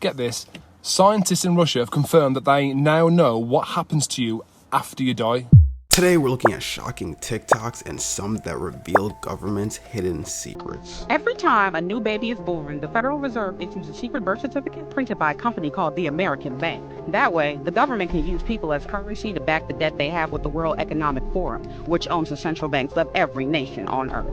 get this, scientists in Russia have confirmed that they now know what happens to you after you die. Today we're looking at shocking TikToks and some that reveal government's hidden secrets. Every time a new baby is born, the Federal Reserve issues a secret birth certificate printed by a company called the American Bank. That way, the government can use people as currency to back the debt they have with the World Economic Forum, which owns the central banks of every nation on Earth.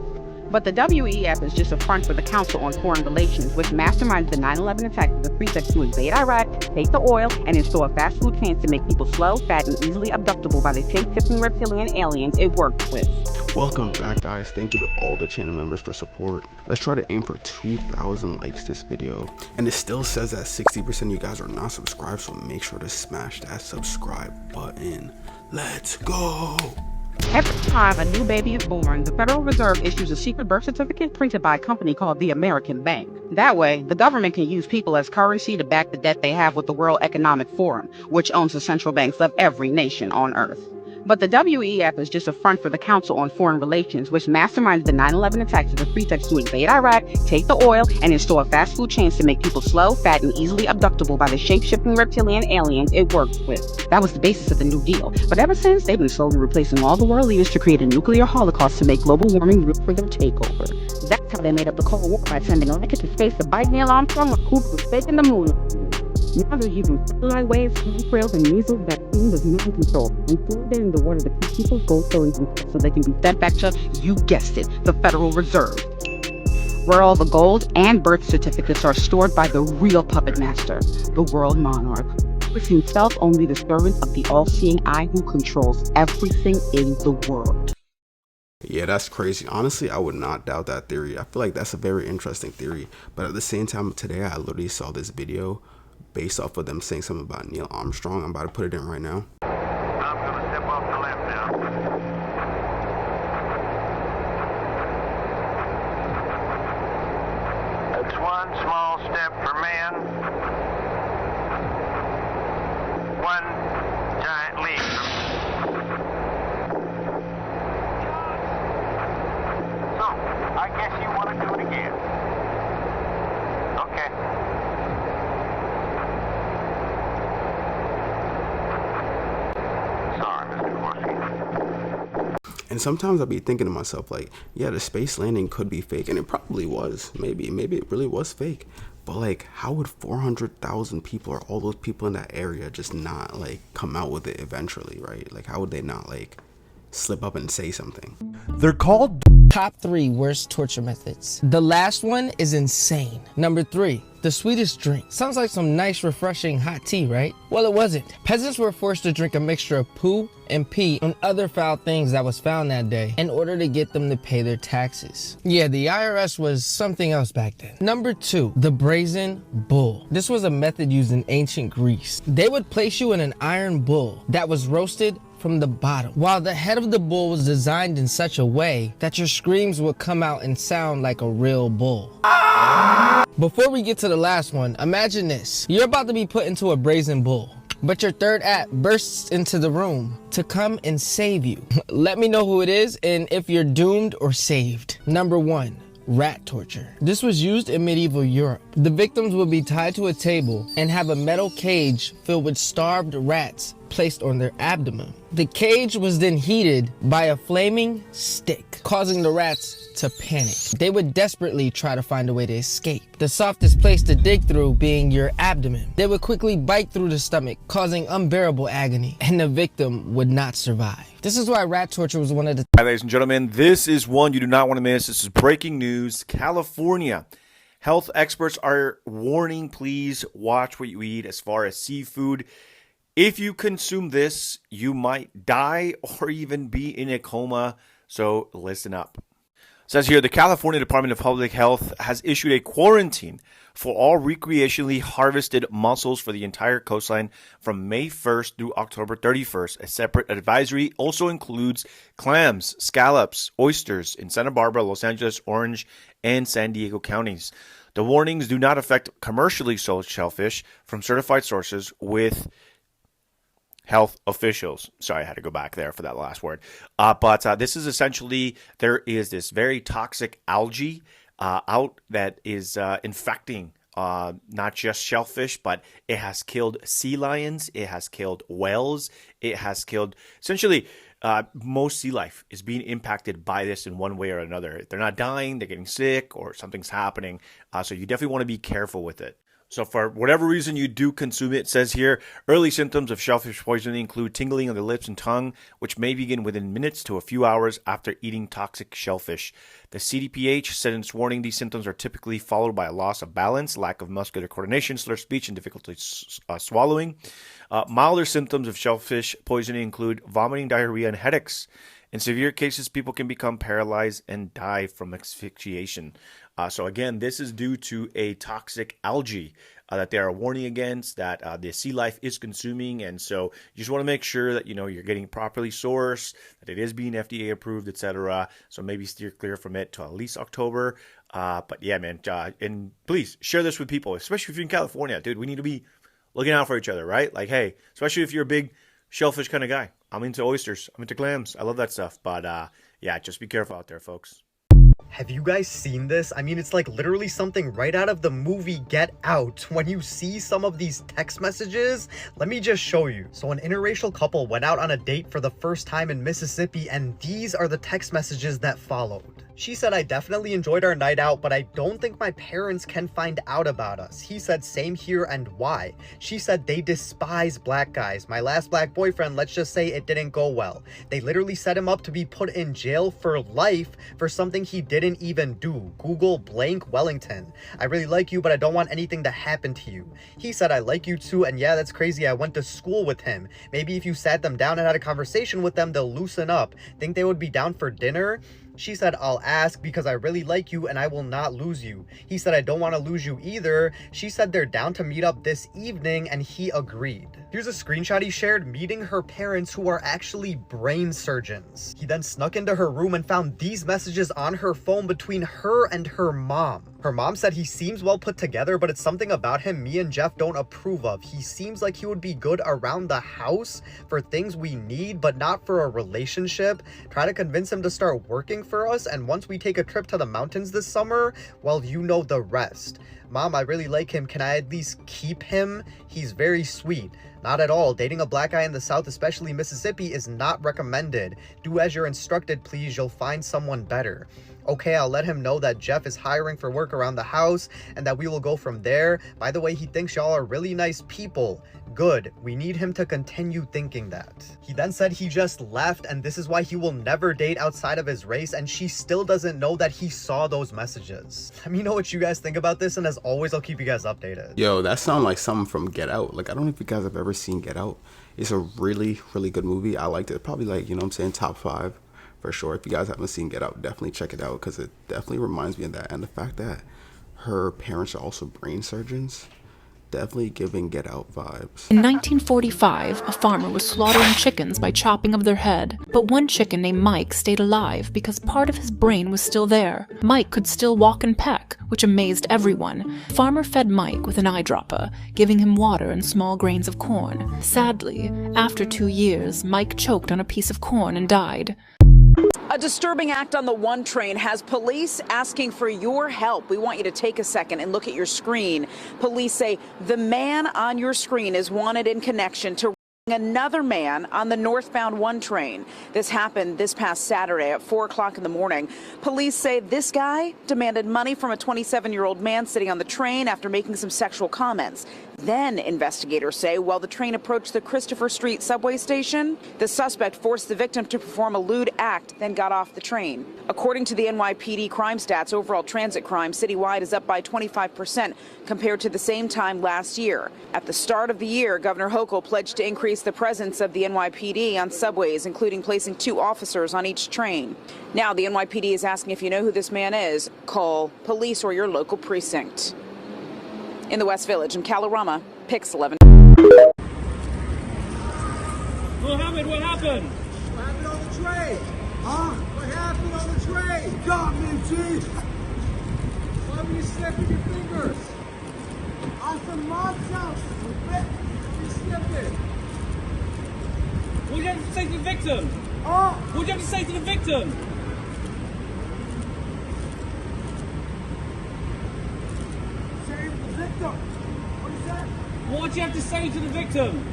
But the WEF is just a front for the Council on Foreign Relations, which masterminds the 9/11 attacks with the pretext to invade Iraq, take the oil, and install fast food chains to make people slow, fat, and easily abductible by the shape-shifting reptilian aliens it works with. Welcome back, guys. Thank you to all the channel members for support. Let's try to aim for 2,000 likes this video. And it still says that 60% of you guys are not subscribed, so make sure to smash that subscribe button. Let's go! Every time a new baby is born, the Federal Reserve issues a secret birth certificate printed by a company called the American Bank. That way, the government can use people as currency to back the debt they have with the World Economic Forum, which owns the central banks of every nation on Earth. But the WEF is just a front for the Council on Foreign Relations, which masterminds the 9/11 attacks with the pretext to invade Iraq, take the oil, and install fast food chains to make people slow, fat, and easily abductible by the shape-shifting reptilian aliens it works with. That was the basis of the New Deal. But ever since, they've been slowly replacing all the world leaders to create a nuclear holocaust to make global warming root for their takeover. That's how they made up the Cold War by sending a rocket to space to bite Neil Armstrong while Cooper was faking the moon. Now they're using satellite waves, chemtrails, and measles vaccines as mind control, and fluoride in the water to keep people's gold fillings intact so they can be sent back to, you guessed it, the Federal Reserve, where all the gold and birth certificates are stored by the real puppet master, the world monarch, who is himself only the servant of the all-seeing eye who controls everything in the world. Yeah, that's crazy. Honestly, I would not doubt that theory. I feel like that's a very interesting theory. But at the same time, today I literally saw this video based off of them saying something about Neil Armstrong. I'm about to put it in right now. I'm going to step off the left now. It's one small step for man, one giant leap. So, I guess you want to do it again. Okay. And sometimes I'll be thinking to myself, like, yeah, the space landing could be fake, and it probably was. Maybe it really was fake. But like, how would 400,000 people or all those people in that area just not like come out with it eventually, right? Like, how would they not like slip up and say something? They're called top 3 worst torture methods. The last one is insane. Number 3, the sweetest drink. Sounds like some nice, refreshing hot tea, right? Well, it wasn't. Peasants were forced to drink a mixture of poo and pee and other foul things that was found that day in order to get them to pay their taxes. Yeah, the IRS was something else back then. Number 2, the brazen bull. This was a method used in ancient Greece. They would place you in an iron bull that was roasted from the bottom, while the head of the bull was designed in such a way that your screams would come out and sound like a real bull. Before we get to the last one, imagine this. You're about to be put into a brazen bull, but your third act bursts into the room to come and save you. Let me know who it is and if you're doomed or saved. Number 1, rat torture. This was used in medieval Europe. The victims would be tied to a table and have a metal cage filled with starved rats placed on their abdomen. The cage was then heated by a flaming stick, causing the rats to panic. They would desperately try to find a way to escape, the softest place to dig through being your abdomen. They would quickly bite through the stomach, causing unbearable agony, and the victim would not survive. This is why rat torture was one of the— Hi, ladies and gentlemen, this is one you do not want to miss. This is breaking news. California health experts are warning, please watch what you eat as far as seafood. If you consume this, you might die or even be in a coma, so listen up. It says here, the California Department of Public Health has issued a quarantine for all recreationally harvested mussels for the entire coastline from May 1st through October 31st. A separate advisory also includes clams, scallops, oysters in Santa Barbara, Los Angeles, Orange, and San Diego counties. The warnings do not affect commercially sold shellfish from certified sources with health officials. Sorry, I had to go back there for that last word. But this is essentially, there is this very toxic algae out that is infecting not just shellfish, but it has killed sea lions, it has killed whales, it has killed essentially most sea life is being impacted by this in one way or another. If they're not dying, they're getting sick, or something's happening. So you definitely want to be careful with it. So for whatever reason you do consume it, it says here, early symptoms of shellfish poisoning include tingling of the lips and tongue, which may begin within minutes to a few hours after eating toxic shellfish. The CDPH said in its warning, these symptoms are typically followed by a loss of balance, lack of muscular coordination, slurred speech, and difficulty swallowing. Milder symptoms of shellfish poisoning include vomiting, diarrhea, and headaches. In severe cases, people can become paralyzed and die from asphyxiation. So again, this is due to a toxic algae that they are warning against, that the sea life is consuming. And so you just want to make sure that, you're getting properly sourced, that it is being FDA approved, etc. So maybe steer clear from it till at least October. But yeah, man, and please share this with people, especially if you're in California. Dude, we need to be looking out for each other, right? Like, hey, especially if you're a big shellfish kind of guy. I'm into oysters. I'm into clams. I love that stuff. But yeah, just be careful out there, folks. Have you guys seen this? I mean, it's like literally something right out of the movie Get Out. When you see some of these text messages, let me just show you. So an interracial couple went out on a date for the first time in Mississippi, and these are the text messages that followed. She said, I definitely enjoyed our night out, but I don't think my parents can find out about us. He said, same here, and why? She said, they despise black guys. My last black boyfriend, let's just say it didn't go well. They literally set him up to be put in jail for life for something he didn't even do. Google blank Wellington. I really like you, but I don't want anything to happen to you. He said, I like you too, and yeah, that's crazy. I went to school with him. Maybe if you sat them down and had a conversation with them, they'll loosen up. Think they would be down for dinner? She said, I'll ask because I really like you and I will not lose you. He said, I don't want to lose you either. She said they're down to meet up this evening and he agreed. Here's a screenshot he shared meeting her parents who are actually brain surgeons. He then snuck into her room and found these messages on her phone between her and her mom. Her mom said he seems well put together, but it's something about him me and Jeff don't approve of. He seems like he would be good around the house for things we need, but not for a relationship. Try to convince him to start working for us, and once we take a trip to the mountains this summer, well, you know the rest. Mom, I really like him. Can I at least keep him? He's very sweet. Not at all. Dating a black guy in the South, especially Mississippi, is not recommended. Do as you're instructed, please. You'll find someone better. Okay, I'll let him know that Jeff is hiring for work around the house and that we will go from there. By the way, he thinks y'all are really nice people. Good. We need him to continue thinking that. He then said he just left and this is why he will never date outside of his race, and she still doesn't know that he saw those messages. Let me know what you guys think about this, and as always, I'll keep you guys updated. Yo, that sounds like something from Get Out. Like, I don't know if you guys have ever seen Get Out. It's a really, really good movie. I liked it. Probably like, you know what I'm saying, top 5 for sure. If you guys haven't seen Get Out, definitely check it out because it definitely reminds me of that. And the fact that her parents are also brain surgeons, definitely giving Get Out vibes. In 1945, a farmer was slaughtering chickens by chopping of their head. But one chicken named Mike stayed alive because part of his brain was still there. Mike could still walk and peck, which amazed everyone. The farmer fed Mike with an eyedropper, giving him water and small grains of corn. Sadly, after 2 years, Mike choked on a piece of corn and died. A disturbing act on the one train has police asking for your help. We want you to take a second and look at your screen. Police say the man on your screen is wanted in connection to another man on the northbound one train. This happened this past Saturday at 4 o'clock in the morning. Police say this guy demanded money from a 27-year-old man sitting on the train after making some sexual comments. Then investigators say while the train approached the Christopher Street subway station, the suspect forced the victim to perform a lewd act, then got off the train. According to the NYPD crime stats, overall transit crime citywide is up by 25% compared to the same time last year. At the start of the year, Governor Hochul pledged to increase the presence of the NYPD on subways, including placing 2 officers on each train. Now the NYPD is asking if you know who this man is, call police or your local precinct. In the West Village, in Kalorama, Pix 11. What happened? What happened? What happened on the train? Huh? What happened on the train? Got me, G. Why were you snapping your fingers? I'm from Mom's house. You snipping. What did you have to say to the victim? What did you have to say to the victim? Save the victim. victim. What is that? What do you have to say to the victim?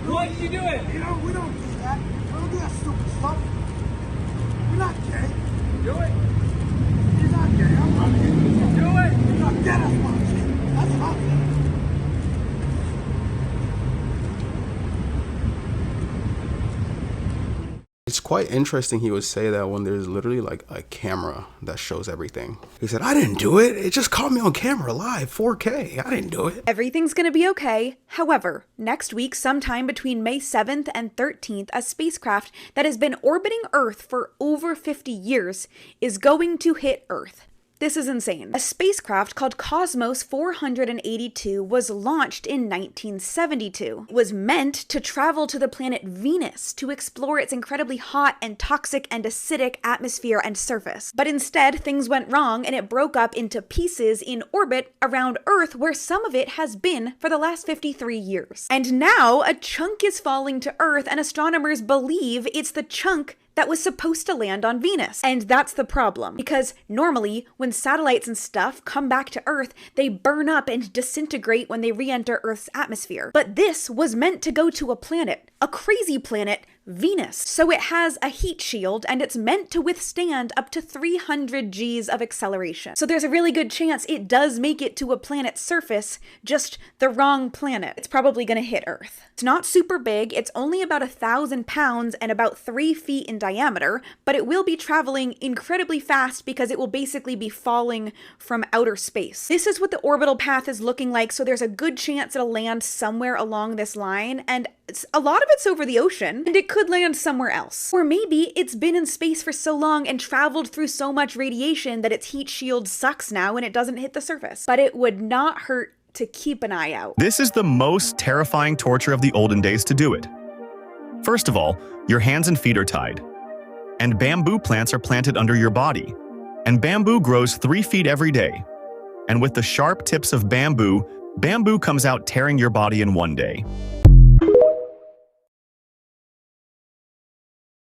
Why did you do it? You know, we don't do that. We don't do that stupid stuff. We're not gay. Do it. He's not gay. I'm not gay. Do it. He's not gay. That's what I'm saying. That's what I'm saying. It's quite interesting he would say that when there's literally like a camera that shows everything. He said, I didn't do it. It just caught me on camera live, 4K. I didn't do it. Everything's gonna be okay. However, next week, sometime between May 7th and 13th, a spacecraft that has been orbiting Earth for over 50 years is going to hit Earth. This is insane. A spacecraft called Cosmos 482 was launched in 1972. It was meant to travel to the planet Venus to explore its incredibly hot and toxic and acidic atmosphere and surface. But instead, things went wrong and it broke up into pieces in orbit around Earth, where some of it has been for the last 53 years. And now a chunk is falling to Earth, and astronomers believe it's the chunk that was supposed to land on Venus. And that's the problem, because normally when satellites and stuff come back to Earth, they burn up and disintegrate when they re-enter Earth's atmosphere. But this was meant to go to a planet, a crazy planet, Venus. So it has a heat shield and it's meant to withstand up to 300 Gs of acceleration. So there's a really good chance it does make it to a planet's surface, just the wrong planet. It's probably gonna hit Earth. It's not super big, it's only about 1,000 pounds and about 3 feet in diameter, but it will be traveling incredibly fast because it will basically be falling from outer space. This is what the orbital path is looking like, so there's a good chance it'll land somewhere along this line, and a lot of it's over the ocean, and it could land somewhere else. Or maybe it's been in space for so long and traveled through so much radiation that its heat shield sucks now and it doesn't hit the surface. But it would not hurt to keep an eye out. This is the most terrifying torture of the olden days to do it. First of all, your hands and feet are tied, and bamboo plants are planted under your body. And bamboo grows 3 feet every day. And with the sharp tips of bamboo, bamboo comes out tearing your body in one day.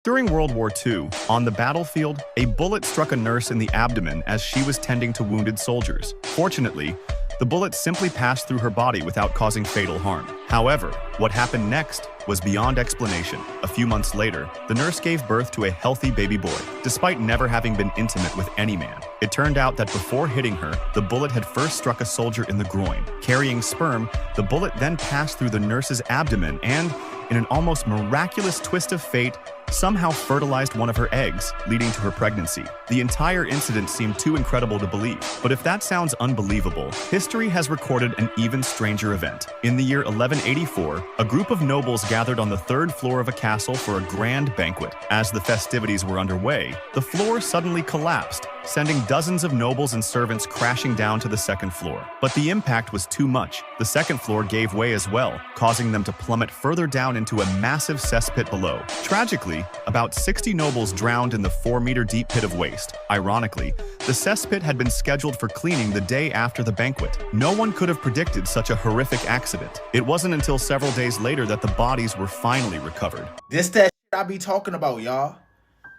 During World War II, on the battlefield, a bullet struck a nurse in the abdomen as she was tending to wounded soldiers. Fortunately, the bullet simply passed through her body without causing fatal harm. However, what happened next was beyond explanation. A few months later, the nurse gave birth to a healthy baby boy, despite never having been intimate with any man. It turned out that before hitting her, the bullet had first struck a soldier in the groin. Carrying sperm, the bullet then passed through the nurse's abdomen and, in an almost miraculous twist of fate, somehow fertilized one of her eggs, leading to her pregnancy. The entire incident seemed too incredible to believe. But if that sounds unbelievable, history has recorded an even stranger event. In the year 1184, a group of nobles gathered on the 3rd floor of a castle for a grand banquet. As the festivities were underway, the floor suddenly collapsed, sending dozens of nobles and servants crashing down to the 2nd floor. But the impact was too much. The 2nd floor gave way as well, causing them to plummet further down into a massive cesspit below. Tragically, about 60 nobles drowned in the 4-meter-deep pit of waste. Ironically, the cesspit had been scheduled for cleaning the day after the banquet. No one could have predicted such a horrific accident. It wasn't until several days later that the bodies were finally recovered. This that shit I be talking about, y'all.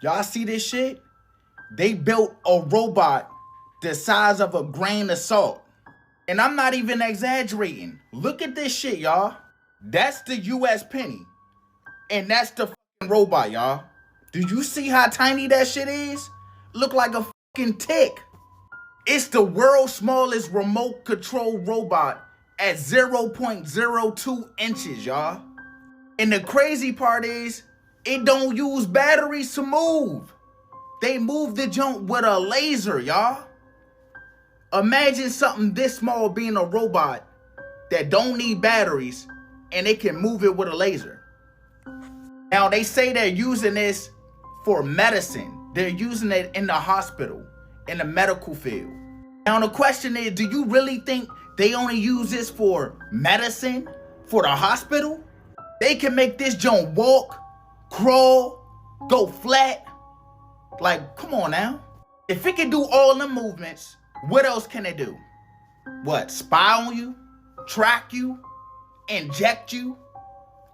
Y'all see this shit? They built a robot the size of a grain of salt. And I'm not even exaggerating. Look at this shit, y'all. That's the US penny. And that's the fucking robot, y'all. Do you see how tiny that shit is? Look like a fucking tick. It's the world's smallest remote control robot at 0.02 inches, y'all. And the crazy part is, it don't use batteries to move. They move the junk with a laser, y'all. Imagine something this small being a robot that don't need batteries and they can move it with a laser. Now they say they're using this for medicine. They're using it in the hospital, in the medical field. Now the question is, do you really think they only use this for medicine, for the hospital? They can make this junk walk, crawl, go flat. Like, come on now. If it can do all the movements, what else can it do? What, spy on you? Track you? Inject you?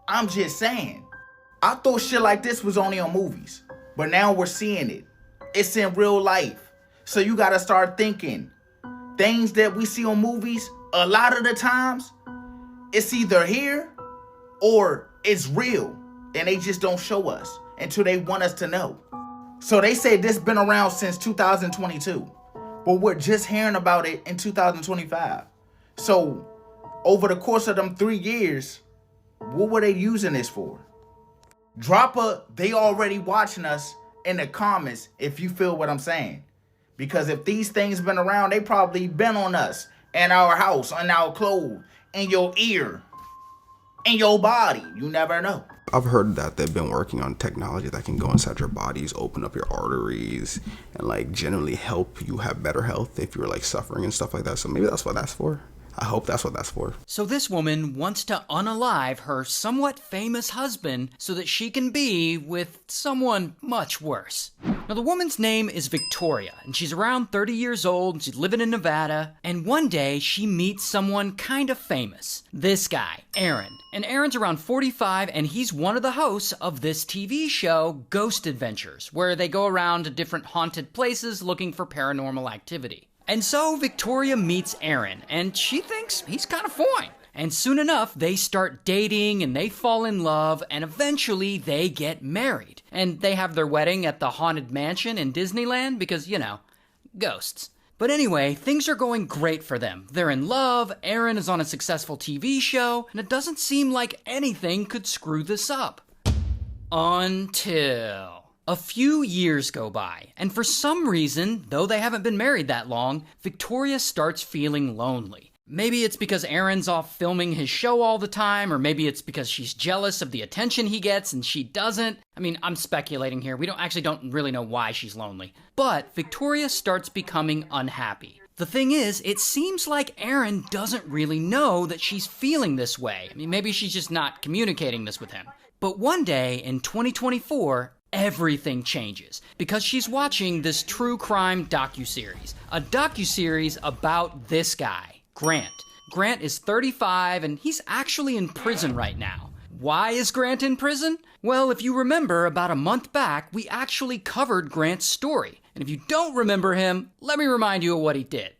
I'm just saying. I thought shit like this was only on movies, but now we're seeing it. It's in real life. So you gotta start thinking, things that we see on movies, a lot of the times, it's either here or it's real. And they just don't show us until they want us to know. So they say this been around since 2022. But we're just hearing about it in 2025. So over the course of them 3 years, what were they using this for? Drop a they already watching us in the comments if you feel what I'm saying. Because if these things been around, they probably been on us, in our house, on our clothes, in your ear, in your body. You never know. I've heard that they've been working on technology that can go inside your bodies, open up your arteries, and like generally help you have better health if you're like suffering and stuff like that. So maybe that's what that's for. I hope that's what that's for. So this woman wants to unalive her somewhat famous husband so that she can be with someone much worse. Now the woman's name is Victoria, and she's around 30 years old, and she's living in Nevada, and one day she meets someone kind of famous. This guy, Aaron. And Aaron's around 45, and he's one of the hosts of this TV show, Ghost Adventures, where they go around to different haunted places looking for paranormal activity. And so Victoria meets Aaron, and she thinks he's kind of fine. And soon enough, they start dating, and they fall in love, and eventually they get married. And they have their wedding at the Haunted Mansion in Disneyland because, you know, ghosts. But anyway, things are going great for them. They're in love, Aaron is on a successful TV show, and it doesn't seem like anything could screw this up. Until a few years go by, and for some reason, though they haven't been married that long, Victoria starts feeling lonely. Maybe it's because Aaron's off filming his show all the time, or maybe it's because she's jealous of the attention he gets and she doesn't. I mean, I'm speculating here. We don't really know why she's lonely. But Victoria starts becoming unhappy. The thing is, it seems like Aaron doesn't really know that she's feeling this way. I mean, maybe she's just not communicating this with him. But one day in 2024, everything changes because she's watching this true crime docuseries. A docuseries about this guy, Grant. Grant is 35 and he's actually in prison right now. Why is Grant in prison? Well, if you remember, about a month back, we actually covered Grant's story. And if you don't remember him, let me remind you of what he did.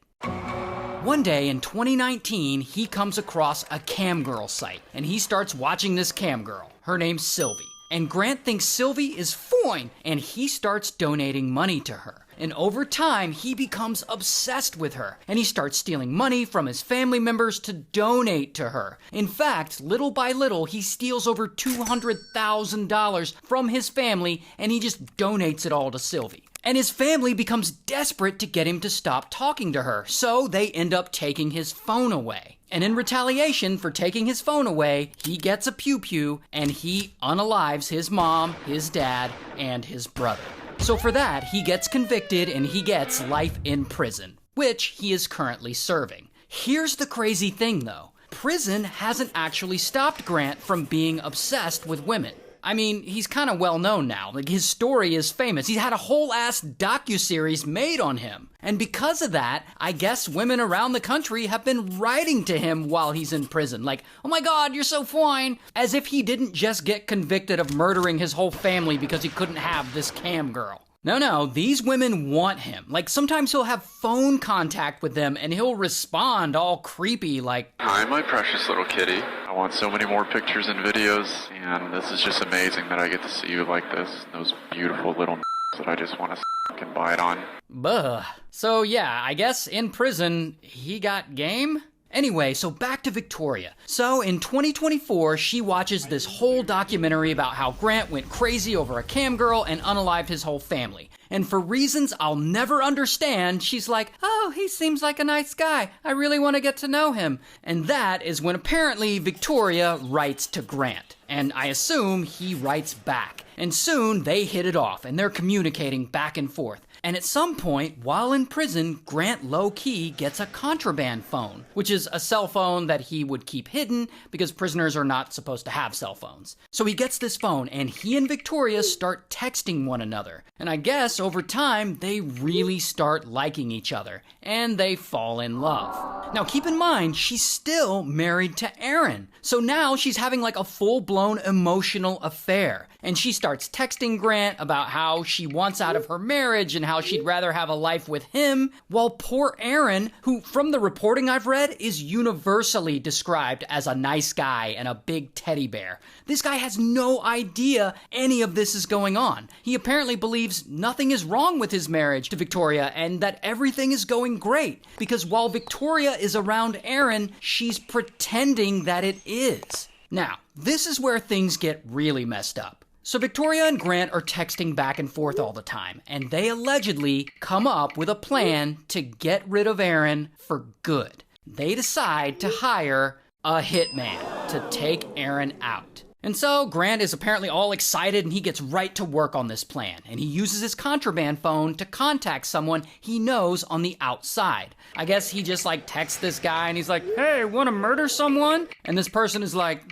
One day in 2019, he comes across a cam girl site and he starts watching this cam girl. Her name's Sylvie. And Grant thinks Sylvie is fine, and he starts donating money to her. And over time, he becomes obsessed with her, and he starts stealing money from his family members to donate to her. In fact, little by little, he steals over $200,000 from his family, and he just donates it all to Sylvie. And his family becomes desperate to get him to stop talking to her, so they end up taking his phone away. And in retaliation for taking his phone away, he gets a pew-pew and he unalives his mom, his dad, and his brother. So for that, he gets convicted and he gets life in prison, which he is currently serving. Here's the crazy thing though. Prison hasn't actually stopped Grant from being obsessed with women. I mean, he's kind of well known now. Like, his story is famous. He's had a whole ass docuseries made on him. And because of that, I guess women around the country have been writing to him while he's in prison. Like, oh my God, you're so fine. As if he didn't just get convicted of murdering his whole family because he couldn't have this cam girl. No, these women want him. Like, sometimes he'll have phone contact with them and he'll respond all creepy like, "Hi, my precious little kitty. I want so many more pictures and videos, and this is just amazing that I get to see you like this. Those beautiful little that I just want to fucking bite on." Buh. So yeah, I guess in prison, he got game? Anyway, so back to Victoria. So in 2024, she watches this whole documentary about how Grant went crazy over a cam girl and unalived his whole family. And for reasons I'll never understand, she's like, oh, he seems like a nice guy. I really want to get to know him. And that is when apparently Victoria writes to Grant. And I assume he writes back. And soon they hit it off and they're communicating back and forth. And at some point, while in prison, Grant low-key gets a contraband phone, which is a cell phone that he would keep hidden because prisoners are not supposed to have cell phones. So he gets this phone, and he and Victoria start texting one another. And I guess over time, they really start liking each other, and they fall in love. Now keep in mind, she's still married to Aaron. So now she's having like a full-blown emotional affair. And she starts texting Grant about how she wants out of her marriage and how how she'd rather have a life with him, while poor Aaron, who from the reporting I've read is universally described as a nice guy and a big teddy bear. This guy has no idea any of this is going on. He apparently believes nothing is wrong with his marriage to Victoria and that everything is going great, because while Victoria is around Aaron, she's pretending that it is. Now, this is where things get really messed up. So Victoria and Grant are texting back and forth all the time, and they allegedly come up with a plan to get rid of Aaron for good. They decide to hire a hitman to take Aaron out. And so Grant is apparently all excited and he gets right to work on this plan. And he uses his contraband phone to contact someone he knows on the outside. I guess he just texts this guy and he's like, "Hey, wanna murder someone?" And this person is like,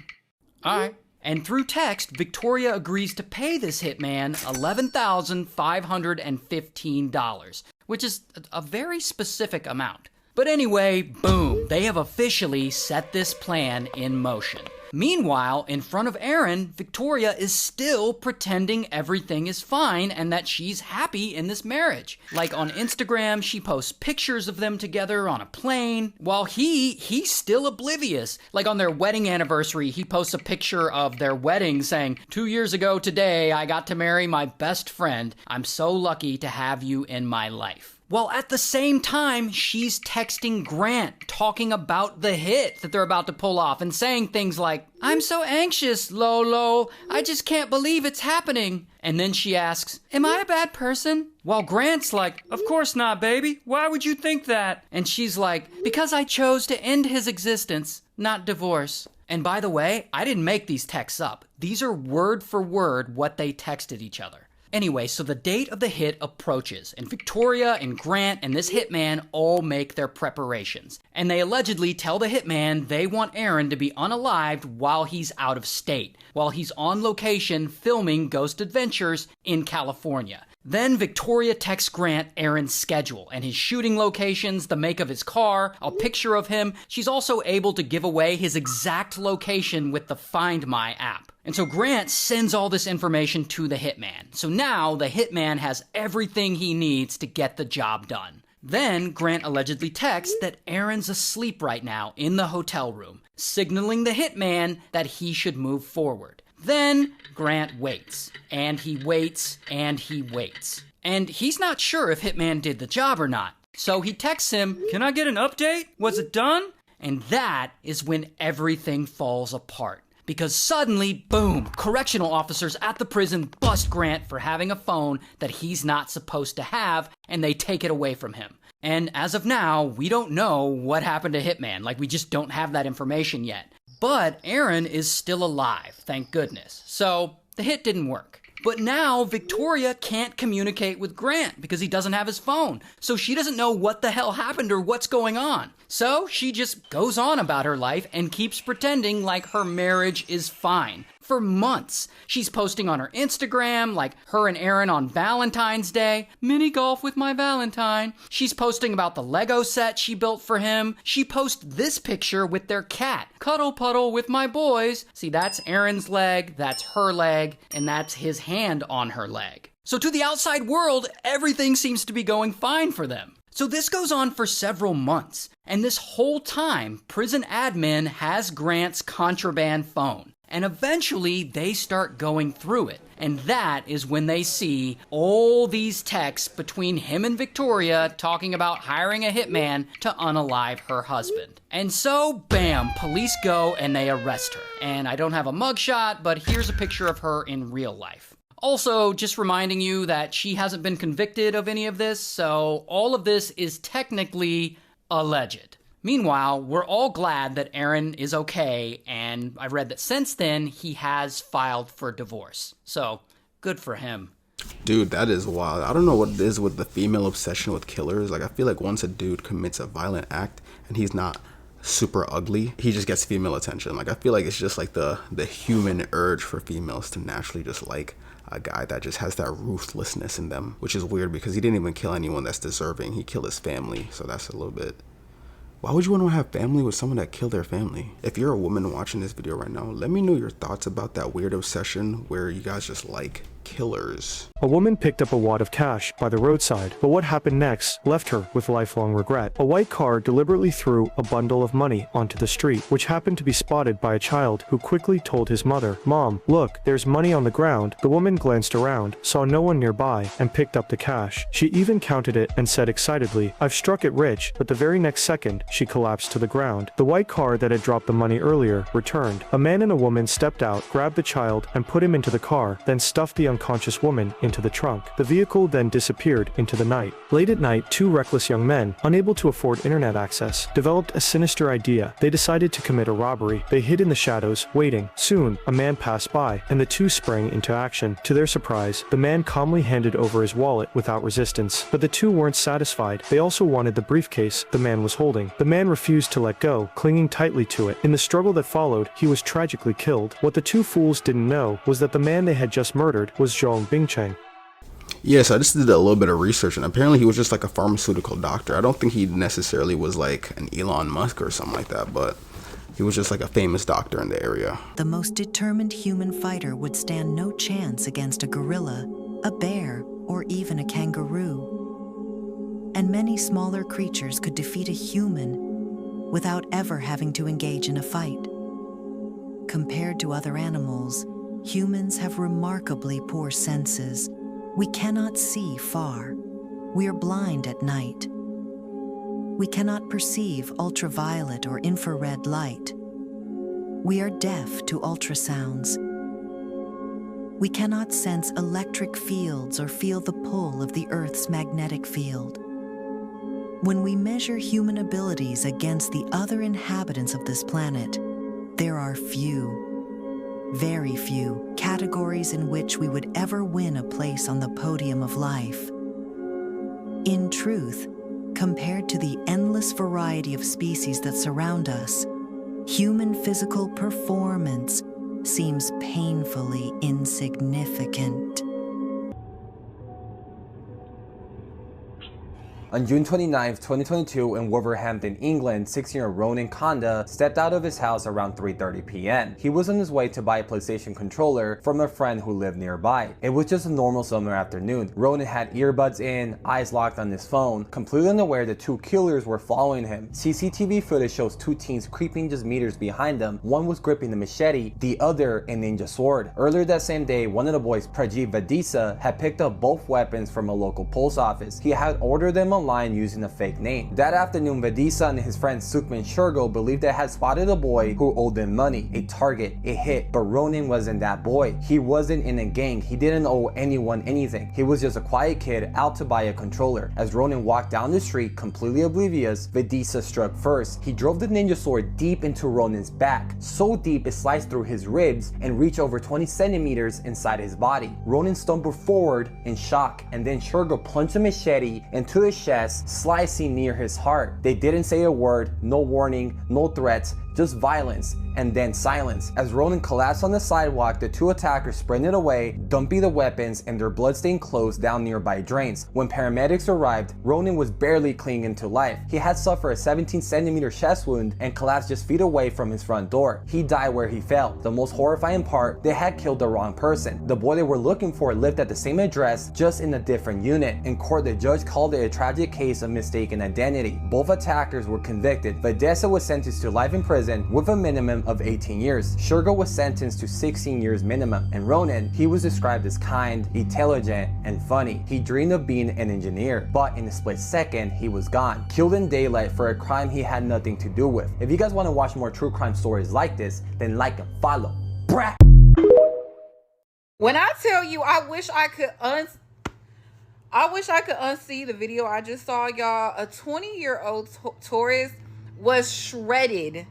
"All right." And through text, Victoria agrees to pay this hitman $11,515, which is a very specific amount. But anyway, boom, they have officially set this plan in motion. Meanwhile, in front of Aaron, Victoria is still pretending everything is fine and that she's happy in this marriage. Like on Instagram, she posts pictures of them together on a plane, while he's still oblivious. Like on their wedding anniversary, he posts a picture of their wedding saying, "2 years ago today, I got to marry my best friend. I'm so lucky to have you in my life." While at the same time, she's texting Grant, talking about the hit that they're about to pull off and saying things like, "I'm so anxious, Lolo. I just can't believe it's happening." And then she asks, "Am I a bad person?" While Grant's like, "Of course not, baby. Why would you think that?" And she's like, "Because I chose to end his existence, not divorce." And by the way, I didn't make these texts up. These are word for word what they texted each other. Anyway, so the date of the hit approaches, and Victoria and Grant and this hitman all make their preparations. And they allegedly tell the hitman they want Aaron to be unalived while he's out of state, while he's on location filming Ghost Adventures in California. Then Victoria texts Grant Aaron's schedule and his shooting locations, the make of his car, a picture of him. She's also able to give away his exact location with the Find My app. And so Grant sends all this information to the hitman. So now the hitman has everything he needs to get the job done. Then Grant allegedly texts that Aaron's asleep right now in the hotel room, signaling the hitman that he should move forward. Then Grant waits, and he waits, and he waits. And he's not sure if Hitman did the job or not. So he texts him, "Can I get an update? Was it done?" And that is when everything falls apart. Because suddenly, boom, correctional officers at the prison bust Grant for having a phone that he's not supposed to have, and they take it away from him. And as of now, we don't know what happened to Hitman. We just don't have that information yet. But Aaron is still alive, thank goodness. So the hit didn't work. But now Victoria can't communicate with Grant because he doesn't have his phone. So she doesn't know what the hell happened or what's going on. So she just goes on about her life and keeps pretending like her marriage is fine. For months, she's posting on her Instagram, like her and Aaron on Valentine's Day, mini golf with my Valentine. She's posting about the Lego set she built for him. She posts this picture with their cat, cuddle puddle with my boys. See, that's Aaron's leg, that's her leg, and that's his hand on her leg. So to the outside world, everything seems to be going fine for them. So this goes on for several months, and this whole time, prison admin has Grant's contraband phone. And eventually, they start going through it. And that is when they see all these texts between him and Victoria talking about hiring a hitman to unalive her husband. And so, bam, police go and they arrest her. And I don't have a mugshot, but here's a picture of her in real life. Also, just reminding you that she hasn't been convicted of any of this, so all of this is technically alleged. Meanwhile, we're all glad that Aaron is okay, and I've read that since then, he has filed for divorce. So, good for him. Dude, that is wild. I don't know what it is with the female obsession with killers. I feel like once a dude commits a violent act and he's not super ugly, he just gets female attention. I feel like it's just the human urge for females to naturally just like a guy that just has that ruthlessness in them, which is weird because he didn't even kill anyone that's deserving. He killed his family, so that's a little bit... Why would you want to have family with someone that killed their family? If you're a woman watching this video right now, let me know your thoughts about that weird obsession where you guys just like killers. A woman picked up a wad of cash by the roadside, but what happened next left her with lifelong regret. A white car deliberately threw a bundle of money onto the street, which happened to be spotted by a child who quickly told his mother, "Mom, look, there's money on the ground." The woman glanced around, saw no one nearby, and picked up the cash. She even counted it and said excitedly, "I've struck it rich," but the very next second, she collapsed to the ground. The white car that had dropped the money earlier returned. A man and a woman stepped out, grabbed the child, and put him into the car, then stuffed the unconscious woman into the trunk. The vehicle then disappeared into the night. Late at night, two reckless young men, unable to afford internet access, developed a sinister idea. They decided to commit a robbery. They hid in the shadows, waiting. Soon, a man passed by, and the two sprang into action. To their surprise, the man calmly handed over his wallet without resistance. But the two weren't satisfied. They also wanted the briefcase the man was holding. The man refused to let go, clinging tightly to it. In the struggle that followed, he was tragically killed. What the two fools didn't know was that the man they had just murdered was Zhong Bingcheng. Yeah, so I just did a little bit of research, and apparently he was just like a pharmaceutical doctor. I don't think he necessarily was like an Elon Musk or something like that, but he was just like a famous doctor in the area. The most determined human fighter would stand no chance against a gorilla, a bear, or even a kangaroo. And many smaller creatures could defeat a human without ever having to engage in a fight. Compared to other animals, humans have remarkably poor senses. We cannot see far. We are blind at night. We cannot perceive ultraviolet or infrared light. We are deaf to ultrasounds. We cannot sense electric fields or feel the pull of the Earth's magnetic field. When we measure human abilities against the other inhabitants of this planet, there are few, very few, categories in which we would ever win a place on the podium of life. In truth, compared to the endless variety of species that surround us, human physical performance seems painfully insignificant. On June 29, 2022, in Wolverhampton, England, 16-year-old Ronan Kanda stepped out of his house around 3:30 p.m. He was on his way to buy a PlayStation controller from a friend who lived nearby. It was just a normal summer afternoon. Ronan had earbuds in, eyes locked on his phone, completely unaware the two killers were following him. CCTV footage shows two teens creeping just meters behind them. One was gripping a machete, the other a ninja sword. Earlier that same day, one of the boys, Prajit Vadisa, had picked up both weapons from a local post office. He had ordered them online using a fake name. That afternoon, Vadisa and his friend Sukhman Shergill believed they had spotted a boy who owed them money, a target, a hit, but Ronan wasn't that boy. He wasn't in a gang. He didn't owe anyone anything. He was just a quiet kid out to buy a controller. As Ronan walked down the street, completely oblivious, Vadisa struck first. He drove the ninja sword deep into Ronan's back, so deep it sliced through his ribs and reached over 20 centimeters inside his body. Ronan stumbled forward in shock, and then Shergill plunged a machete into his chest, slicing near his heart. They didn't say a word, no warning, no threats, just violence, and then silence. As Ronan collapsed on the sidewalk, the two attackers sprinted away, dumping the weapons and their bloodstained clothes down nearby drains. When paramedics arrived, Ronan was barely clinging to life. He had suffered a 17-centimeter chest wound and collapsed just feet away from his front door. He died where he fell. The most horrifying part, they had killed the wrong person. The boy they were looking for lived at the same address, just in a different unit. In court, the judge called it a tragic case of mistaken identity. Both attackers were convicted. Vadesa was sentenced to life in prison with a minimum of 18 years. Shergill was sentenced to 16 years minimum. And Ronan, he was described as kind, intelligent, and funny. He dreamed of being an engineer, but in a split second, he was gone. Killed in daylight for a crime he had nothing to do with. If you guys want to watch more true crime stories like this, then like and follow. Brah! When I tell you, I wish I could unsee the video I just saw, y'all. A 20-year-old tourist was shredded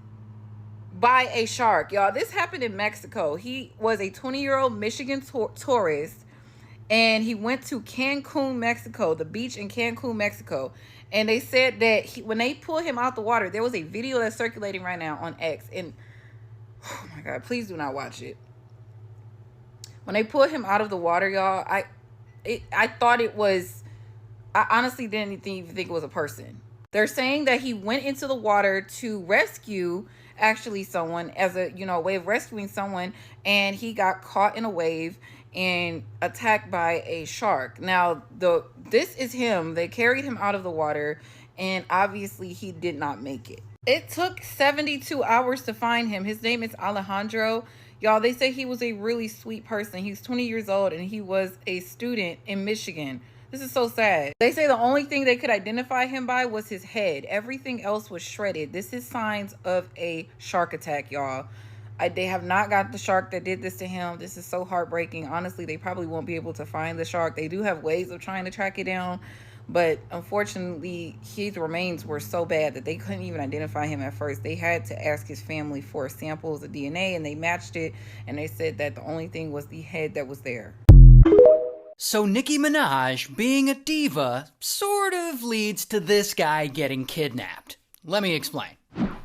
by a shark, y'all. This happened in Mexico. He was a 20-year-old Michigan tourist, and he went to Cancun, Mexico, the beach in Cancun, Mexico. And they said that when they pulled him out the water, there was a video that's circulating right now on X. And oh my God, please do not watch it. When they pulled him out of the water, y'all, I thought it was, I honestly didn't even think it was a person. They're saying that he went into the water to rescue actually someone, as a way of rescuing someone, and he got caught in a wave and attacked by a shark. Now, this is him. They carried him out of the water, and obviously he did not make it. It took 72 hours to find him. His name is Alejandro. Y'all, they say he was a really sweet person. He's 20 years old, and he was a student in Michigan. This is so sad. They say the only thing they could identify him by was his head. Everything else was shredded. This is signs of a shark attack, y'all. They have not got the shark that did this to him. This is so heartbreaking. Honestly, they probably won't be able to find the shark. They do have ways of trying to track it down, but unfortunately, his remains were so bad that they couldn't even identify him at first. They had to ask his family for samples of DNA, and they matched it, and they said that the only thing was the head that was there. So Nicki Minaj, being a diva, sort of leads to this guy getting kidnapped. Let me explain.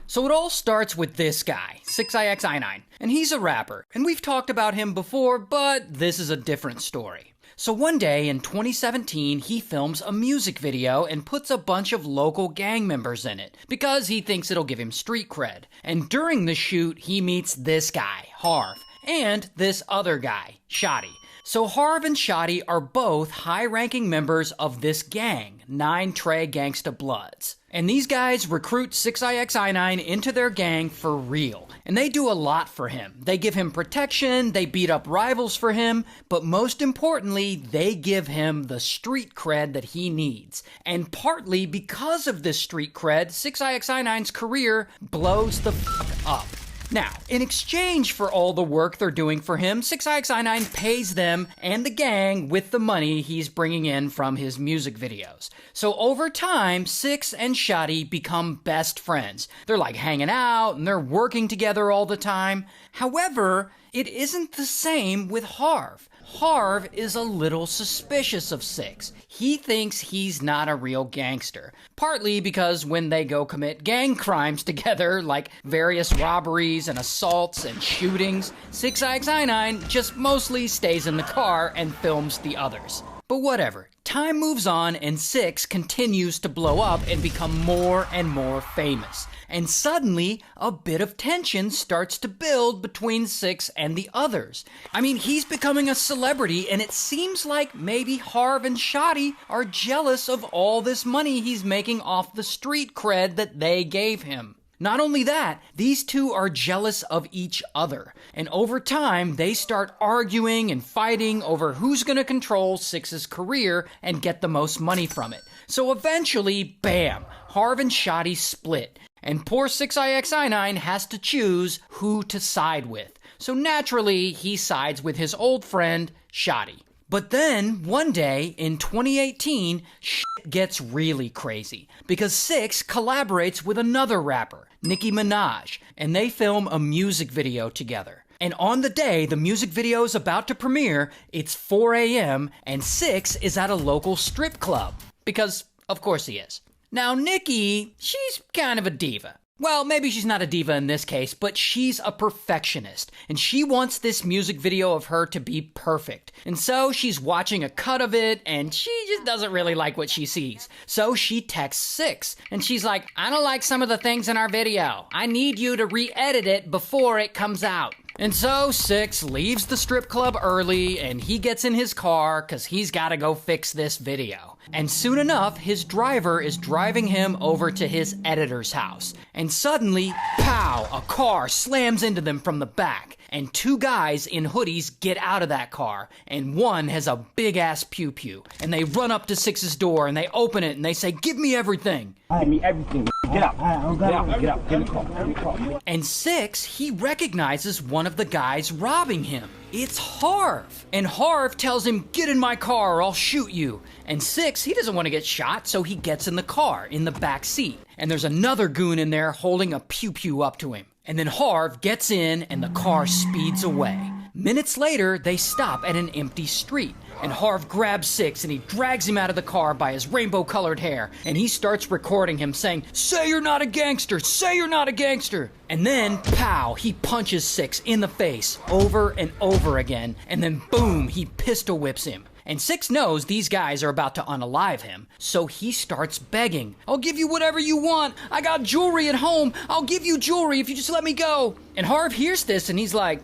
So it all starts with this guy, 6ixI9, and he's a rapper, and we've talked about him before, but this is a different story. So one day in 2017, he films a music video and puts a bunch of local gang members in it, because he thinks it'll give him street cred. And during the shoot, he meets this guy, Harv, and this other guy, Shotty. So Harv and Shotty are both high-ranking members of this gang, 9 Trey Gangsta Bloods. And these guys recruit 6ixI9 into their gang for real. And they do a lot for him. They give him protection, they beat up rivals for him, but most importantly, they give him the street cred that he needs. And partly because of this street cred, 6ixI9's career blows the fuck up. Now, in exchange for all the work they're doing for him, 6ixI9 pays them and the gang with the money he's bringing in from his music videos. So over time, 6 and Shotty become best friends. They're like hanging out and they're working together all the time. However, it isn't the same with Harv. Harv is a little suspicious of 6. He thinks he's not a real gangster. Partly because when they go commit gang crimes together, like various robberies and assaults and shootings, 6ixI9 just mostly stays in the car and films the others. But whatever. Time moves on and 6 continues to blow up and become more and more famous. And suddenly, a bit of tension starts to build between 6 and the others. I mean, he's becoming a celebrity, and it seems like maybe Harv and Shotty are jealous of all this money he's making off the street cred that they gave him. Not only that, these two are jealous of each other, and over time, they start arguing and fighting over who's gonna control 6's career and get the most money from it. So eventually, bam, Harv and Shotty split, and poor 6ixI9 has to choose who to side with. So naturally, he sides with his old friend, Shotty. But then, one day, in 2018, shit gets really crazy, because 6 collaborates with another rapper, Nicki Minaj, and they film a music video together. And on the day the music video is about to premiere, it's 4 a.m., and 6 is at a local strip club. Because, of course he is. Now, Nicki, she's kind of a diva. Well, maybe she's not a diva in this case, but she's a perfectionist, and she wants this music video of her to be perfect. And so she's watching a cut of it, and she just doesn't really like what she sees. So she texts 6, and she's like, I don't like some of the things in our video. I need you to re-edit it before it comes out. And so 6 leaves the strip club early, and he gets in his car because he's got to go fix this video. And soon enough, his driver is driving him over to his editor's house. And suddenly, pow, a car slams into them from the back. And 2 guys in hoodies get out of that car. And one has a big-ass pew-pew. And they run up to 6's door, and they open it, and they say, give me everything. Give me everything. Get out. Get out. Get out. Get in the car. Get in the car. And 6, he recognizes one of the guys robbing him. It's Harv. And Harv tells him, get in my car or I'll shoot you. And 6, he doesn't want to get shot, so he gets in the car, in the back seat. And there's another goon in there holding a pew-pew up to him. And then Harv gets in and the car speeds away. Minutes later, they stop at an empty street. And Harv grabs 6 and he drags him out of the car by his rainbow-colored hair. And he starts recording him saying, say you're not a gangster! Say you're not a gangster! And then, pow, he punches 6 in the face over and over again. And then boom, he pistol whips him. And 6 knows these guys are about to unalive him, so he starts begging. I'll give you whatever you want. I got jewelry at home. I'll give you jewelry if you just let me go. And Harv hears this and he's like,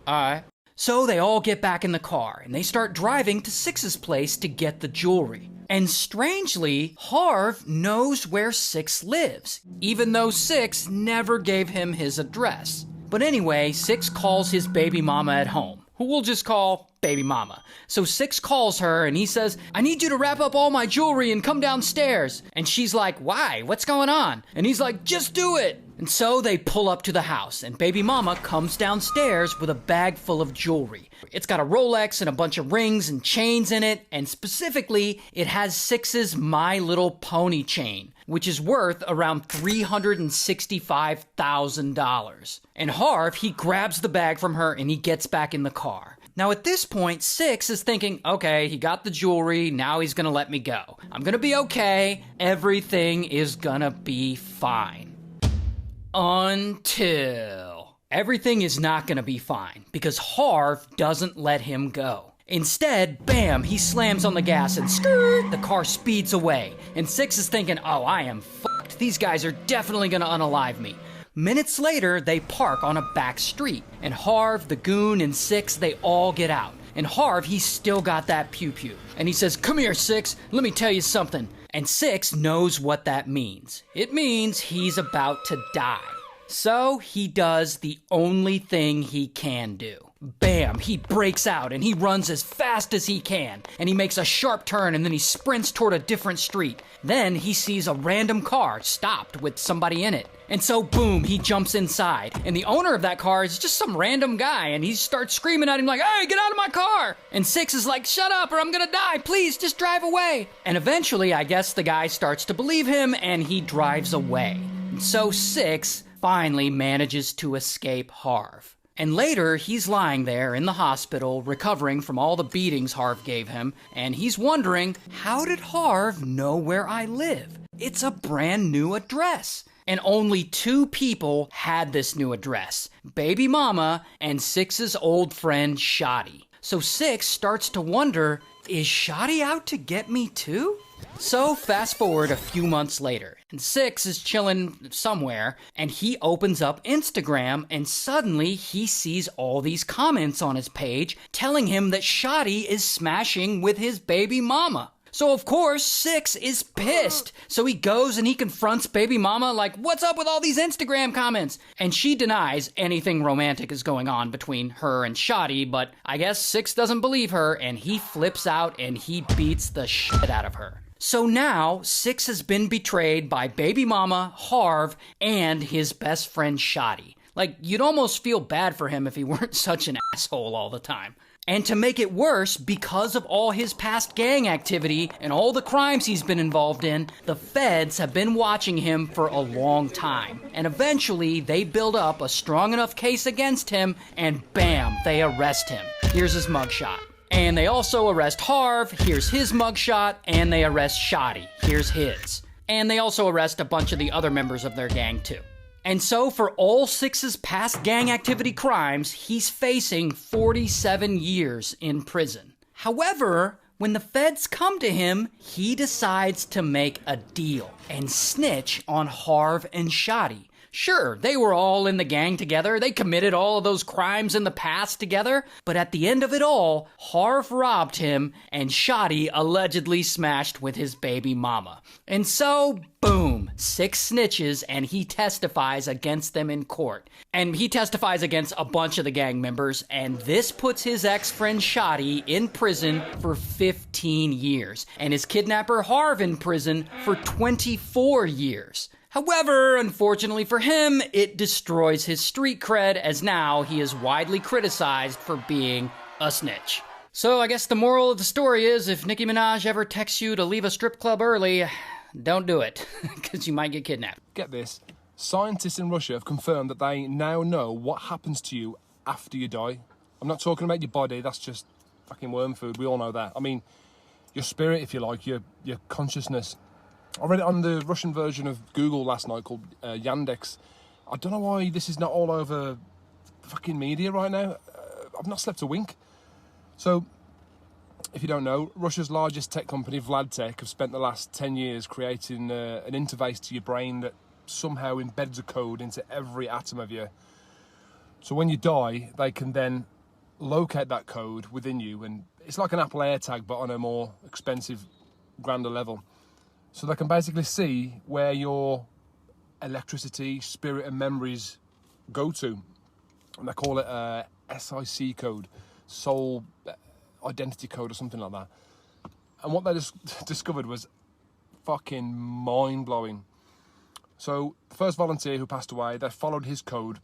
alright. So they all get back in the car and they start driving to Six's place to get the jewelry. And strangely, Harv knows where Six lives, even though Six never gave him his address. But anyway, Six calls his baby mama at home, who we'll just call Baby Mama. So Six calls her and he says, I need you to wrap up all my jewelry and come downstairs. And she's like, why? What's going on? And he's like, just do it. And so they pull up to the house and Baby Mama comes downstairs with a bag full of jewelry. It's got a Rolex and a bunch of rings and chains in it, and specifically, it has Six's My Little Pony chain, which is worth around $365,000. And Harv, he grabs the bag from her and he gets back in the car. Now at this point, Six is thinking, okay, he got the jewelry, now he's gonna let me go. I'm gonna be okay, everything is gonna be fine. Until everything is not gonna be fine, because Harv doesn't let him go. Instead, bam, he slams on the gas and skirt, the car speeds away. And Six is thinking, oh, I am fucked, these guys are definitely gonna unalive me. Minutes later, they park on a back street, and Harv, the goon, and Six, they all get out. And Harv, he's still got that pew-pew. And he says, come here, Six, let me tell you something. And Six knows what that means. It means he's about to die. So he does the only thing he can do. Bam, he breaks out and he runs as fast as he can. And he makes a sharp turn and then he sprints toward a different street. Then he sees a random car stopped with somebody in it. And so boom, he jumps inside. And the owner of that car is just some random guy. And he starts screaming at him like, hey, get out of my car. And Six is like, shut up or I'm gonna die. Please, just drive away. And eventually, I guess the guy starts to believe him and he drives away. And so Six finally manages to escape Harv. And later, he's lying there in the hospital, recovering from all the beatings Harv gave him, and he's wondering, how did Harv know where I live? It's a brand new address. And only 2 people had this new address, Baby Mama and Six's old friend Shotty. So Six starts to wonder, is Shotty out to get me too? So fast forward a few months later, and Six is chilling somewhere, and he opens up Instagram, and suddenly he sees all these comments on his page telling him that Shotty is smashing with his baby mama. So of course, Six is pissed. So he goes and he confronts baby mama like, what's up with all these Instagram comments? And she denies anything romantic is going on between her and Shotty, but I guess Six doesn't believe her, and he flips out and he beats the shit out of her. So now, Six has been betrayed by baby mama, Harv, and his best friend Shotty. Like, you'd almost feel bad for him if he weren't such an asshole all the time. And to make it worse, because of all his past gang activity and all the crimes he's been involved in, the feds have been watching him for a long time. And eventually, they build up a strong enough case against him, and bam, they arrest him. Here's his mugshot. And they also arrest Harv, here's his mugshot, and they arrest Shotty, here's his. And they also arrest a bunch of the other members of their gang too. And so for all Six's past gang activity crimes, he's facing 47 years in prison. However, when the feds come to him, he decides to make a deal and snitch on Harv and Shotty. Sure, they were all in the gang together, they committed all of those crimes in the past together, but at the end of it all, Harv robbed him and Shotty allegedly smashed with his baby mama. And so, boom, Six snitches and he testifies against them in court. And he testifies against a bunch of the gang members, and this puts his ex-friend Shotty in prison for 15 years, and his kidnapper Harv in prison for 24 years. However, unfortunately for him, it destroys his street cred, as now he is widely criticized for being a snitch. So I guess the moral of the story is, if Nicki Minaj ever texts you to leave a strip club early, don't do it, because you might get kidnapped. Get this. Scientists in Russia have confirmed that they now know what happens to you after you die. I'm not talking about your body, that's just fucking worm food, we all know that. I mean, your spirit, if you like, your consciousness. I read it on the Russian version of Google last night called Yandex. I don't know why this is not all over fucking media right now. I've not slept a wink. So, if you don't know, Russia's largest tech company, Vladtech, have spent the last 10 years creating an interface to your brain that somehow embeds a code into every atom of you. So when you die, they can then locate that code within you, and it's like an Apple AirTag but on a more expensive, grander level. So they can basically see where your electricity, spirit and memories go to, and they call it a SIC code, soul identity code or something like that. And what they just discovered was fucking mind-blowing. So the first volunteer who passed away, they followed his code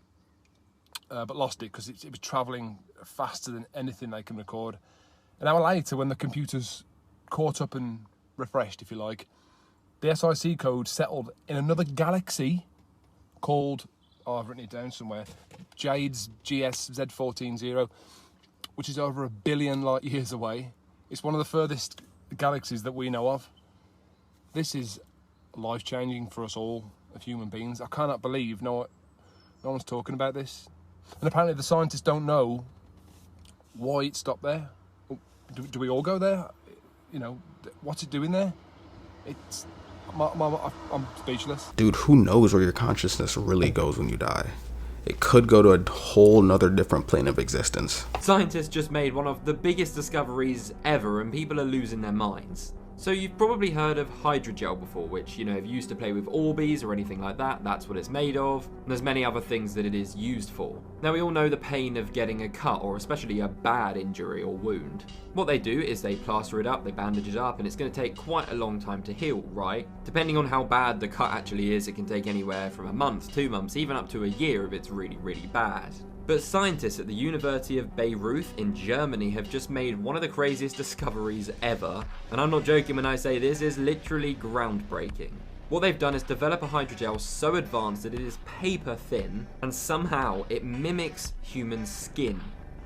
but lost it because it was travelling faster than anything they can record. An hour later, when the computers caught up and refreshed, if you like, the SIC code settled in another galaxy called, I've written it down somewhere, Jade's GSZ140, which is over 1 billion light years away. It's one of the furthest galaxies that we know of. This is life-changing for us all, of human beings. I cannot believe no one's talking about this. And apparently the scientists don't know why it stopped there. Do we all go there? You know, what's it doing there? It's... I'm speechless. Dude, who knows where your consciousness really goes when you die? It could go to a whole nother different plane of existence. Scientists just made one of the biggest discoveries ever, and people are losing their minds. So you've probably heard of hydrogel before, which, you know, if you used to play with Orbeez or anything like that, that's what it's made of. And there's many other things that it is used for. Now we all know the pain of getting a cut, or especially a bad injury or wound. What they do is they plaster it up, they bandage it up, and it's going to take quite a long time to heal, right? Depending on how bad the cut actually is, it can take anywhere from a month, 2 months, even up to a year if it's really, really bad. But scientists at the University of Bayreuth in Germany have just made one of the craziest discoveries ever, and I'm not joking when I say this is literally groundbreaking. What they've done is develop a hydrogel so advanced that it is paper thin, and somehow it mimics human skin.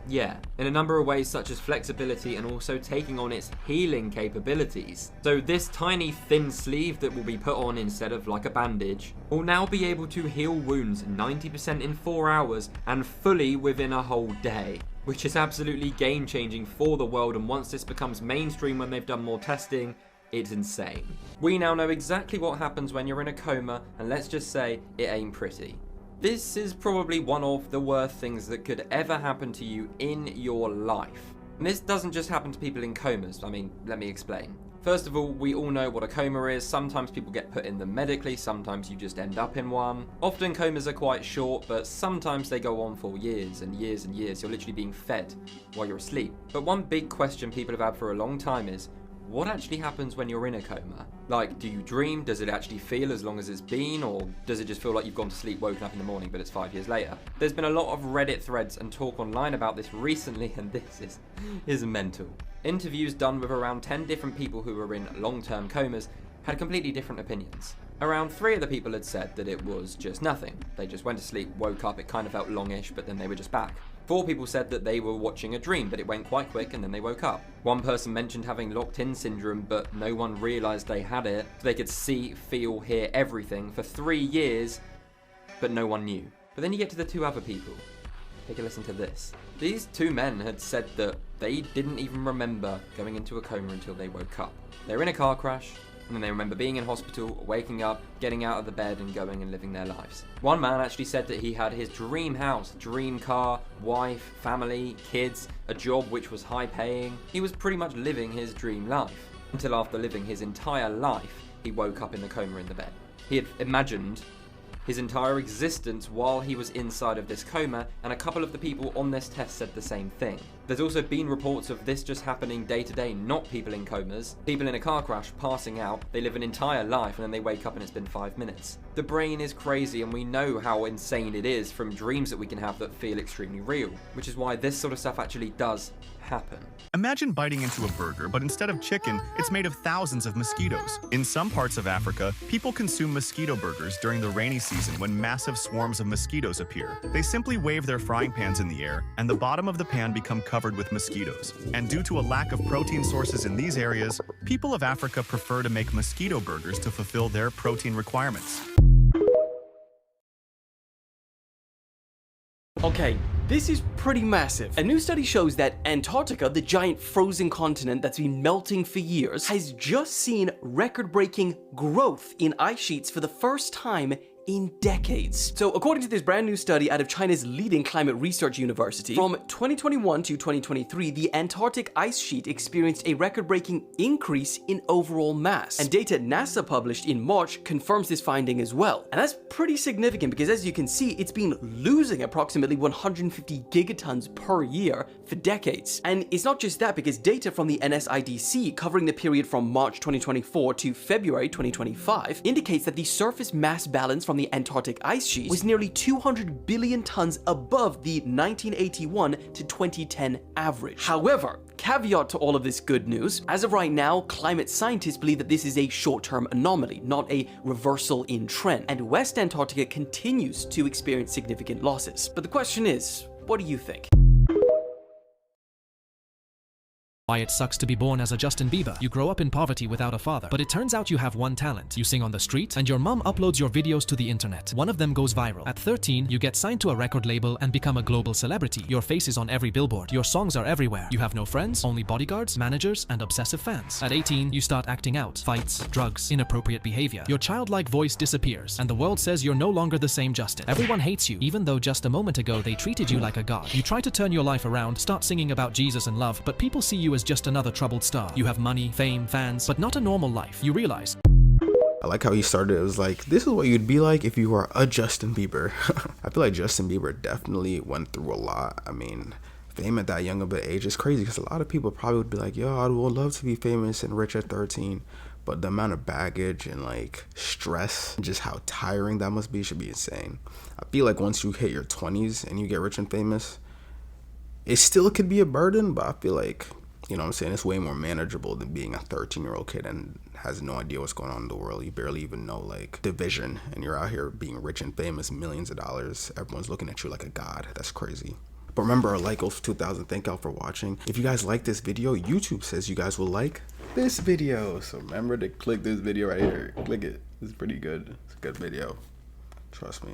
Yeah, in a number of ways such as flexibility and also taking on its healing capabilities. So this tiny thin sleeve that will be put on instead of like a bandage will now be able to heal wounds 90% in 4 hours and fully within a whole day, which is absolutely game changing for the world, and once this becomes mainstream when they've done more testing, it's insane. We now know exactly what happens when you're in a coma, and let's just say it ain't pretty. This is probably one of the worst things that could ever happen to you in your life. And this doesn't just happen to people in comas. I mean, let me explain. First of all, we all know what a coma is. Sometimes people get put in them medically, sometimes you just end up in one. Often comas are quite short, but sometimes they go on for years and years and years. You're literally being fed while you're asleep. But one big question people have had for a long time is, what actually happens when you're in a coma? Like, do you dream? Does it actually feel as long as it's been? Or does it just feel like you've gone to sleep, woken up in the morning, but it's 5 years later? There's been a lot of Reddit threads and talk online about this recently, and this is mental. Interviews done with around 10 different people who were in long-term comas had completely different opinions. Around 3 of the people had said that it was just nothing. They just went to sleep, woke up, it kind of felt longish, but then they were just back. 4 people said that they were watching a dream, but it went quite quick and then they woke up. One person mentioned having locked-in syndrome, but no one realised they had it. So they could see, feel, hear everything for 3 years, but no one knew. But then you get to the 2 other people. Take a listen to this. These 2 men had said that they didn't even remember going into a coma until they woke up. They were in a car crash, and then they remember being in hospital, waking up, getting out of the bed and going and living their lives. One man actually said that he had his dream house, dream car, wife, family, kids, a job which was high paying. He was pretty much living his dream life. Until after living his entire life, he woke up in the coma in the bed. He had imagined his entire existence while he was inside of this coma, and a couple of the people on this test said the same thing. There's also been reports of this just happening day to day, not people in comas. People in a car crash passing out, they live an entire life and then they wake up and it's been 5 minutes. The brain is crazy, and we know how insane it is from dreams that we can have that feel extremely real, which is why this sort of stuff actually does happen. Imagine biting into a burger, but instead of chicken, it's made of thousands of mosquitoes. In some parts of Africa, people consume mosquito burgers during the rainy season when massive swarms of mosquitoes appear. They simply wave their frying pans in the air, and the bottom of the pan become covered with mosquitoes. And due to a lack of protein sources in these areas, people of Africa prefer to make mosquito burgers to fulfill their protein requirements. Okay, this is pretty massive. A new study shows that Antarctica, the giant frozen continent that's been melting for years, has just seen record-breaking growth in ice sheets for the first time in decades. So according to this brand new study out of China's leading climate research university, from 2021 to 2023, the Antarctic ice sheet experienced a record-breaking increase in overall mass. And data NASA published in March confirms this finding as well. And that's pretty significant because, as you can see, it's been losing approximately 150 gigatons per year for decades. And it's not just that, because data from the NSIDC covering the period from March 2024 to February 2025 indicates that the surface mass balance from the Antarctic ice sheet was nearly 200 billion tons above the 1981 to 2010 average. However, caveat to all of this good news, as of right now, climate scientists believe that this is a short-term anomaly, not a reversal in trend, and West Antarctica continues to experience significant losses. But the question is, what do you think? Why it sucks to be born as a Justin Bieber. You grow up in poverty without a father, but it turns out you have one talent. You sing on the street, and your mom uploads your videos to the internet. One of them goes viral. At 13, you get signed to a record label and become a global celebrity. Your face is on every billboard. Your songs are everywhere. You have no friends, only bodyguards, managers, and obsessive fans. At 18, you start acting out. Fights, drugs, inappropriate behavior. Your childlike voice disappears, and the world says you're no longer the same Justin. Everyone hates you, even though just a moment ago they treated you like a god. You try to turn your life around, start singing about Jesus and love, but people see you as just another troubled star. You have money, fame, fans, but not a normal life. You realize. I like how he started. It was like, this is what you'd be like if you were a Justin Bieber. I feel like Justin Bieber definitely went through a lot. I mean, fame at that young of an age is crazy, because a lot of people probably would be like, yo, I would love to be famous and rich at 13. But the amount of baggage and like stress, and just how tiring that must be, should be insane. I feel like once you hit your 20s and you get rich and famous, it still could be a burden, but I feel like, you know what I'm saying, it's way more manageable than being a 13-year-old kid and has no idea what's going on in the world. You barely even know like division, and you're out here being rich and famous, millions of dollars. Everyone's looking at you like a god. That's crazy. But remember, like goes for 2,000. Thank y'all for watching. If you guys like this video, YouTube says you guys will like this video. So remember to click this video right here. Click it. It's pretty good. It's a good video. Trust me.